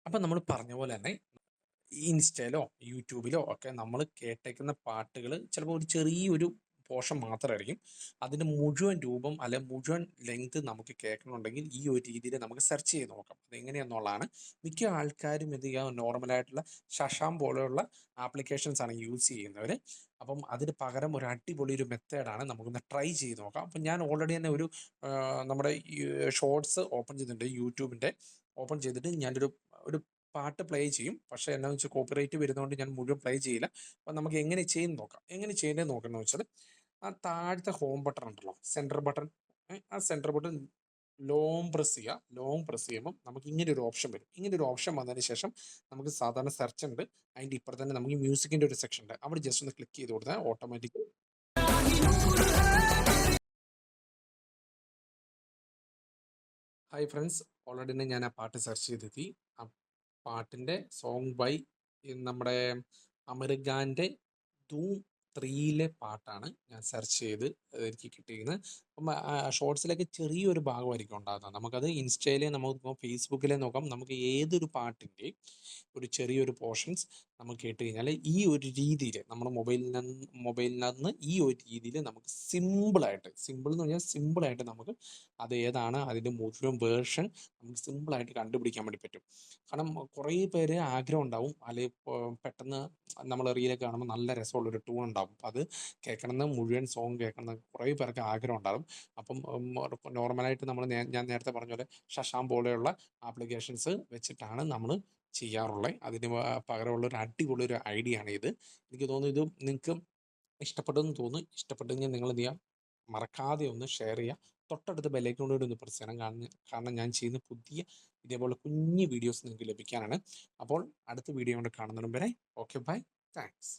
അപ്പം നമ്മൾ പറഞ്ഞ പോലെ തന്നെ ഇൻസ്റ്റയിലോ യൂട്യൂബിലോ ഒക്കെ നമ്മൾ കേട്ടേക്കുന്ന പാട്ടുകൾ ചിലപ്പോൾ ഒരു ചെറിയൊരു പോർഷൻ മാത്രമായിരിക്കും. അതിൻ്റെ മുഴുവൻ രൂപം അല്ലെ മുഴുവൻ ലെങ്ത് നമുക്ക് കേൾക്കണമെന്നുണ്ടെങ്കിൽ ഈ ഒരു രീതിയിൽ നമുക്ക് സെർച്ച് ചെയ്ത് നോക്കാം. അതെങ്ങനെയാണെന്നുള്ളതാണ്. മിക്ക ആൾക്കാരും എന്ത് ചെയ്യുക, നോർമലായിട്ടുള്ള ശഷാം പോലെയുള്ള ആപ്ലിക്കേഷൻസ് ആണ് യൂസ് ചെയ്യുന്നവർ. അപ്പം അതിന് പകരം ഒരു അടിപൊളി ഒരു മെത്തേഡാണ്, നമുക്കൊന്ന് ട്രൈ ചെയ്ത് നോക്കാം. അപ്പം ഞാൻ ഓൾറെഡി തന്നെ ഒരു നമ്മുടെ ഷോർട്സ് ഓപ്പൺ ചെയ്തിട്ടുണ്ട്, യൂട്യൂബിൻ്റെ ഓപ്പൺ ചെയ്തിട്ട് ഞാനൊരു ഒരു പാട്ട് പ്ലേ ചെയ്യും. പക്ഷേ എന്നാന്ന് വെച്ചാൽ കോപ്പിറൈറ്റ് വരുന്നതുകൊണ്ട് ഞാൻ മുഴുവൻ പ്ലേ ചെയ്യില്ല. അപ്പം നമുക്ക് എങ്ങനെ ചെയ്യുന്നത് നോക്കാം. എങ്ങനെ ചെയ്യേണ്ടത് നോക്കണമെന്ന് വെച്ചാൽ, ആ താഴത്തെ ഹോം ബട്ടൺ ഉണ്ടല്ലോ, സെൻറ്റർ ബട്ടൺ, ആ സെൻറ്റർ ബട്ടൺ ലോങ് പ്രസ് ചെയ്യുക. ലോങ് പ്രസ് ചെയ്യുമ്പോൾ നമുക്ക് ഇങ്ങനെ ഒരു ഓപ്ഷൻ വരും. ഇങ്ങനെ ഒരു ഓപ്ഷൻ വന്നതിന് ശേഷം നമുക്ക് സാധാരണ സെർച്ച് ഉണ്ട്, അതിൻ്റെ ഇപ്പുറത്ത് തന്നെ നമുക്ക് മ്യൂസിക്കിൻ്റെ ഒരു സെക്ഷൻ ഉണ്ട്. അവിടെ ജസ്റ്റ് ഒന്ന് ക്ലിക്ക് ചെയ്ത് കൊടുത്താൽ ഓട്ടോമാറ്റിക്. ഹായ് ഫ്രണ്ട്സ്, ഓൾറെഡി തന്നെ ഞാൻ ആ പാട്ട് സെർച്ച് ചെയ്തെത്തി. ആ പാട്ടിൻ്റെ സോങ് ബൈ നമ്മുടെ അമീർ ഖാൻ്റെ ധൂം 3 പാട്ടാണ് ഞാൻ സെർച്ച് ചെയ്ത് എനിക്ക് കിട്ടിയിരിക്കുന്നത്. അപ്പം ഷോർട്സിലൊക്കെ ചെറിയൊരു ഭാഗമായിരിക്കും ഉണ്ടാകുന്നത്. നമുക്കത് ഇൻസ്റ്റയിലെ നമുക്ക് നോക്കാം, ഫേസ്ബുക്കിലെ നോക്കാം. നമുക്ക് ഏതൊരു പാട്ടിൻ്റെയും ഒരു ചെറിയൊരു പോർഷൻസ് നമുക്ക് കേട്ട് കഴിഞ്ഞാൽ ഈ ഒരു രീതിയിൽ നമ്മുടെ മൊബൈലിനകത്ത് ഈ ഒരു രീതിയിൽ നമുക്ക് സിമ്പിളായിട്ട്, സിമ്പിൾ എന്ന് പറഞ്ഞാൽ സിമ്പിളായിട്ട് നമുക്ക് അത് ഏതാണ് അതിൻ്റെ മുഴുവൻ വേർഷൻ നമുക്ക് സിമ്പിളായിട്ട് കണ്ടുപിടിക്കാൻ വേണ്ടി പറ്റും. കാരണം കുറേ പേര് ആഗ്രഹം ഉണ്ടാവും, അല്ലെങ്കിൽ പെട്ടെന്ന് നമ്മൾ റീലൊക്കെ കാണുമ്പോൾ നല്ല രസമുള്ളൊരു ട്യൂൺ ഉണ്ടാവും. അപ്പം അത് കേൾക്കണമെന്ന്, മുഴുവൻ സോങ് കേൾക്കണമെന്ന് കുറേ പേർക്ക് ആഗ്രഹം ഉണ്ടാകും. അപ്പം നോർമലായിട്ട് ഞാൻ നേരത്തെ പറഞ്ഞ പോലെ ശശാം പോലെയുള്ള ആപ്ലിക്കേഷൻസ് വെച്ചിട്ടാണ് നമ്മൾ ചെയ്യാറുള്ളത്. അതിന് പകരമുള്ള ഒരു അടിപൊളി ഒരു ഐഡിയ ആണ് ഇത്. എനിക്ക് തോന്നുന്നു ഇത് നിങ്ങൾക്ക് ഇഷ്ടപ്പെട്ടെന്ന് തോന്നുന്നു. ഇഷ്ടപ്പെട്ടെങ്കിൽ നിങ്ങൾ എന്ത് ചെയ്യുക, മറക്കാതെ ഒന്ന് ഷെയർ ചെയ്യുക. തൊട്ടടുത്ത ബെല്ലൈക്കൺ കൂടി ഒന്ന് പ്രസ് ചെയ്യണം. കാരണം ഞാൻ ചെയ്യുന്ന പുതിയ ഇതേപോലെ കുഞ്ഞു വീഡിയോസ് നിങ്ങൾക്ക് ലഭിക്കാനാണ്. അപ്പോൾ അടുത്ത വീഡിയോ കൊണ്ട് കാണുന്നതിനും വരെ ഓക്കെ, ബൈ, താങ്ക്സ്.